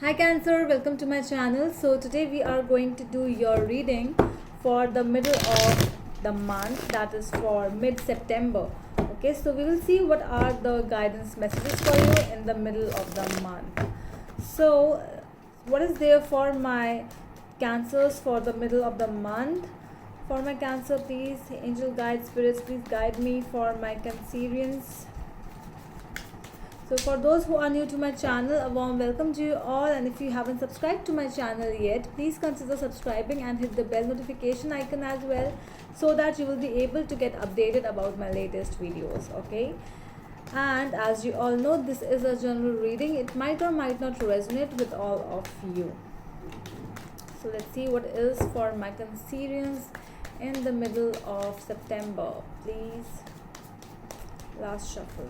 Hi Cancer, welcome to my channel. So today we are going to do your reading for the middle of the month, that is for mid-September. Okay, so we will see what are the guidance messages for you in the middle of the month. So what is there for my Cancers for the middle of the month? For my Cancer, please, angel guide spirits, please guide me for my Cancerians. So for those who are new to my channel, a warm welcome to you all, and if you haven't subscribed to my channel yet, please consider subscribing and hit the bell notification icon as well, so that you will be able to get updated about my latest videos. Okay, and as you all know, this is a general reading. It might or might not resonate with all of you. So let's see what is for my Cancerians in the middle of September. Please, last shuffle.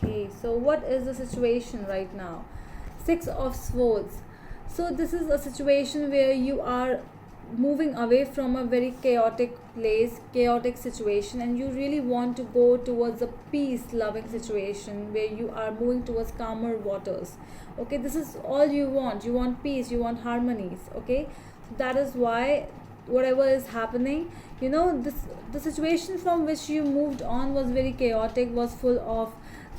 Okay, so what is the situation right now? Six of Swords. So this is a situation where you are moving away from a very chaotic place, chaotic situation, and you really want to go towards a peace loving situation where you are moving towards calmer waters. Okay, this is all you want. You want peace, you want harmonies. Okay, that is why whatever is happening, the situation from which you moved on was very chaotic, was full of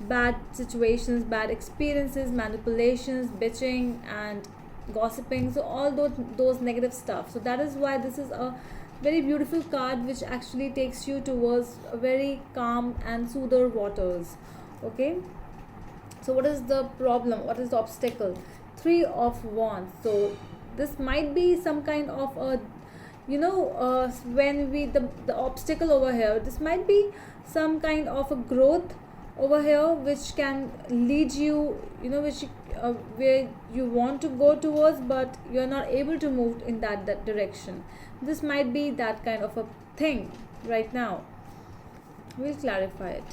bad situations, bad experiences, manipulations, bitching, and gossiping. So all those negative stuff. So that is why this is a very beautiful card which actually takes you towards a very calm and soother waters. Okay, so what is the problem? What is the obstacle? Three of Wands. So this might be some kind of a, when we the obstacle over here, this might be some kind of a growth over here which can lead you, which where you want to go towards, but you're not able to move in that direction. This might be that kind of a thing right now. We'll clarify it.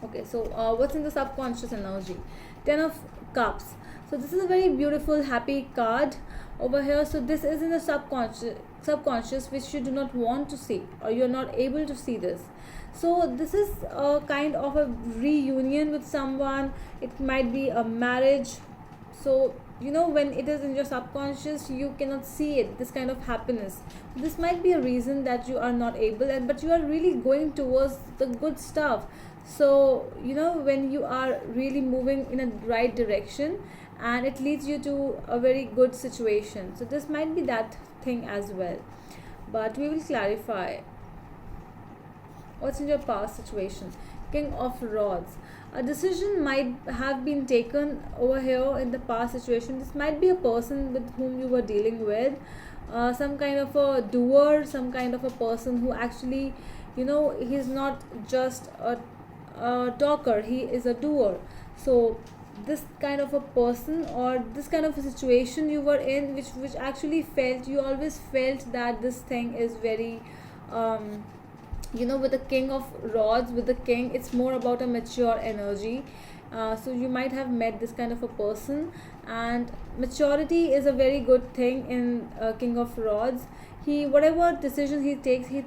Okay, so what's in the subconscious energy? 10 of Cups. So this is a very beautiful happy card over here. So this is in the subconscious which you do not want to see, or you're not able to see this. So this is a kind of a reunion with someone. It might be a marriage. So when it is in your subconscious, you cannot see it, this kind of happiness. This might be a reason that you are not able, but you are really going towards the good stuff. So when you are really moving in a right direction, and it leads you to a very good situation. So this might be that thing as well, but we will clarify what's in your past situation. King of Rods. A decision might have been taken over here in the past situation. This might be a person with whom you were dealing with, some kind of a doer, some kind of a person who actually, he's not just a talker, he is a doer. So this kind of a person, or this kind of a situation you were in, which actually felt, you always felt that this thing is very with the King of Rods, with the king, it's more about a mature energy. So you might have met this kind of a person, and maturity is a very good thing in King of Rods. He, whatever decision he takes, he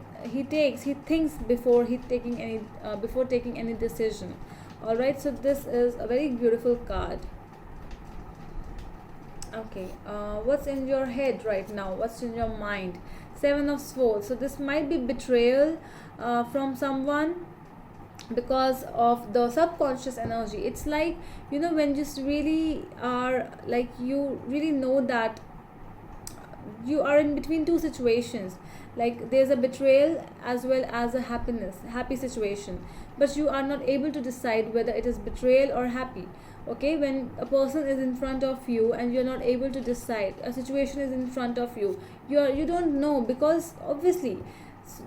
thinks before taking any decision. All right, so this is a very beautiful card. Okay, what's in your head right now? What's in your mind? Seven of Swords. So this might be betrayal from someone because of the subconscious energy. It's like, when you really are, like, you really know that you are in between two situations, like there's a betrayal as well as a happy situation, but you are not able to decide whether it is betrayal or happy. Okay, when a person is in front of you and you're not able to decide, a situation is in front of you, you don't know, because obviously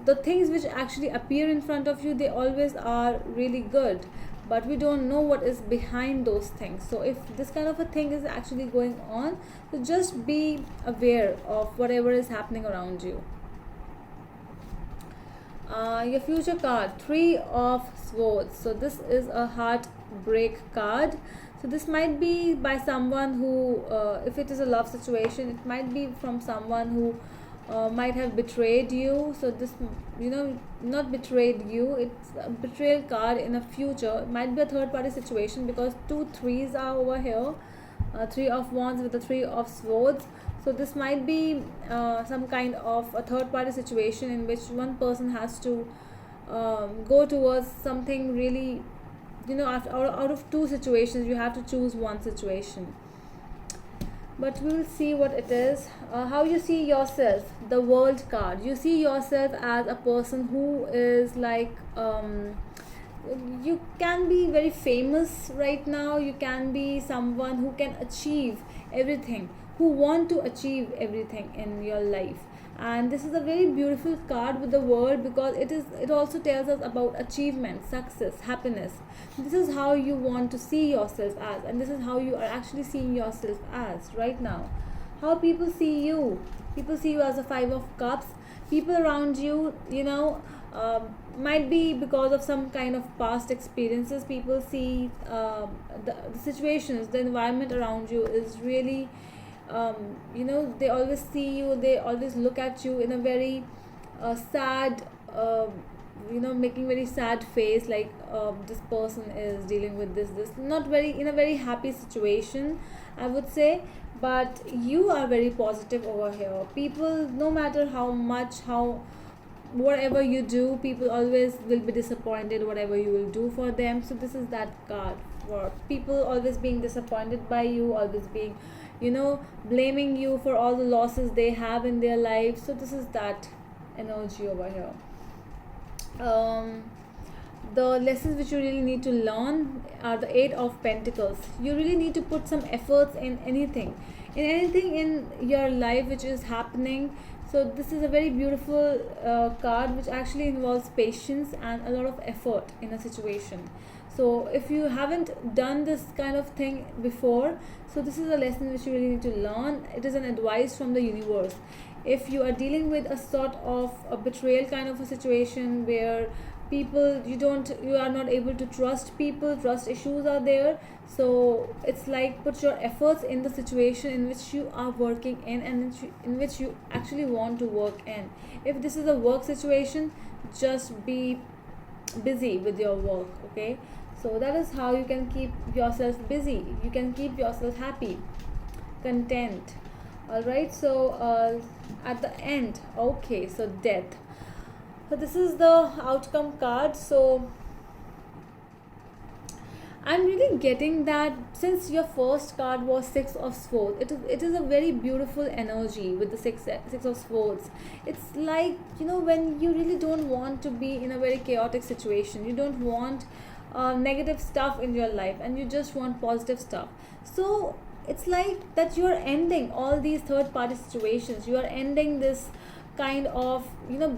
the things which actually appear in front of you, they always are really good, but we don't know what is behind those things. So if this kind of a thing is actually going on, so just be aware of whatever is happening around you. Your future card, Three of Swords. So this is a heartbreak card. So this might be by someone who, if it is a love situation, it might be from someone who might have betrayed you. So this, not betrayed you, it's a betrayal card in a future. It might be a third party situation because two threes are over here. Three of wands with the three of swords. So this might be some kind of a third party situation in which one person has to go towards something really, out of two situations you have to choose one situation. But we will see what it is. How you see yourself, the world card. You see yourself as a person who is like, you can be very famous right now. You can be someone who can achieve everything, who want to achieve everything in your life. And this is a very beautiful card with the world, because it also tells us about achievement, success, happiness. This is how you want to see yourself as, and this is how you are actually seeing yourself as right now. How people see you as a five of cups. People around you, might be because of some kind of past experiences. People see the situations, the environment around you is really, they always see you, they always look at you in a very sad, making very sad face, like this person is dealing with this not very in a very happy situation, I would say. But you are very positive over here. People, no matter how much, whatever you do, people always will be disappointed whatever you will do for them. So this is that card for people always being disappointed by you, always being, blaming you for all the losses they have in their life. So this is that energy over here. The lessons which you really need to learn are the Eight of Pentacles. You really need to put some efforts in anything in your life which is happening. So this is a very beautiful card which actually involves patience and a lot of effort in a situation. So if you haven't done this kind of thing before, so this is a lesson which you really need to learn. It is an advice from the universe. If you are dealing with a sort of a betrayal kind of a situation where people, you are not able to trust people, trust issues are there. So it's like, put your efforts in the situation in which you are working in, and in which you actually want to work in. If this is a work situation, just be busy with your work, okay? So that is how you can keep yourself busy, you can keep yourself happy, content. All right, so at the end, okay, so death. So this is the outcome card. So I'm really getting that since your first card was Six of Swords, it is a very beautiful energy with the six of Swords. It's like, when you really don't want to be in a very chaotic situation, you don't want negative stuff in your life, and you just want positive stuff. So it's like that you're ending all these third party situations. You are ending this kind of,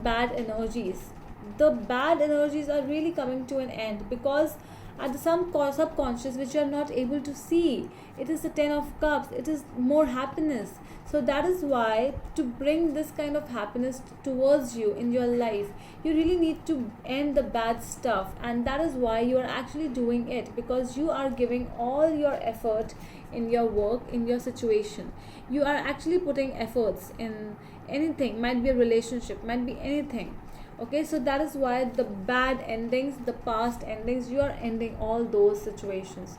bad energies. The bad energies are really coming to an end, because at the subconscious which you are not able to see, it is the Ten of Cups, it is more happiness. So that is why, to bring this kind of happiness towards you in your life, you really need to end the bad stuff. And that is why you are actually doing it, because you are giving all your effort in your work, in your situation. You are actually putting efforts in anything, might be a relationship, might be anything. Okay, so that is why the bad endings, the past endings, you are ending all those situations.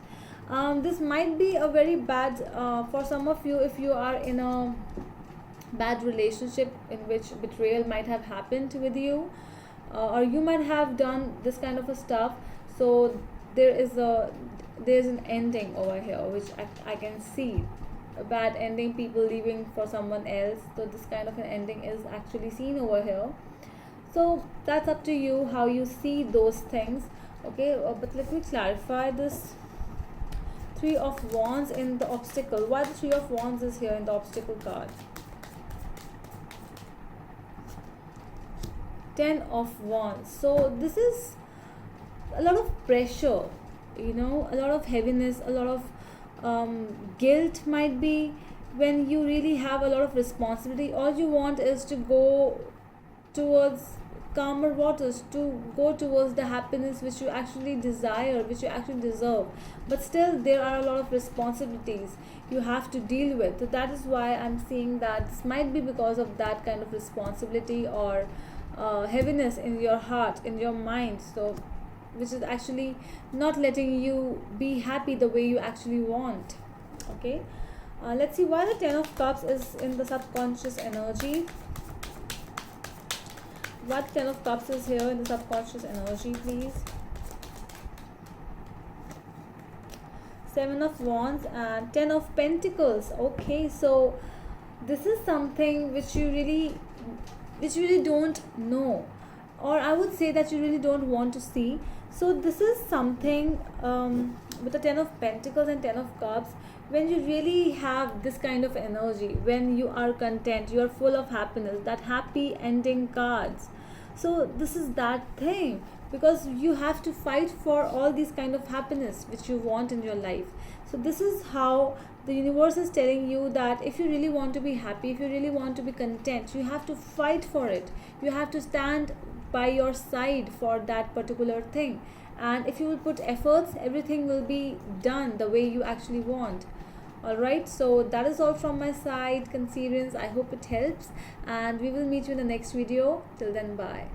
This might be a very bad, for some of you, if you are in a bad relationship in which betrayal might have happened with you, or you might have done this kind of a stuff. So there's an ending over here which I can see, a bad ending, people leaving for someone else. So this kind of an ending is actually seen over here. So that's up to you how you see those things. Okay, but let me clarify this Three of Wands in the obstacle. Why the Three of Wands is here in the obstacle card? Ten of Wands. So this is a lot of pressure, a lot of heaviness, a lot of guilt might be, when you really have a lot of responsibility. All you want is to go towards calmer waters to go towards the happiness which you actually desire, which you actually deserve. But still, there are a lot of responsibilities you have to deal with. So that is why I'm seeing that this might be because of that kind of responsibility or heaviness in your heart, in your mind. So which is actually not letting you be happy the way you actually want. Okay, let's see why the Ten of Cups is in the subconscious energy. What Ten of Cups is here in the subconscious energy, please? Seven of Wands and Ten of Pentacles. Okay, so this is something which you really don't know, or I would say that you really don't want to see. So this is something with the Ten of Pentacles and Ten of Cups. When you really have this kind of energy, when you are content, you are full of happiness, that happy ending cards. So this is that thing, because you have to fight for all these kind of happiness which you want in your life. So this is how the universe is telling you that if you really want to be happy, if you really want to be content, you have to fight for it. You have to stand by your side for that particular thing, and if you will put efforts, everything will be done the way you actually want. Alright, so that is all from my side, Cancerians. I hope it helps, and we will meet you in the next video. Till then, bye.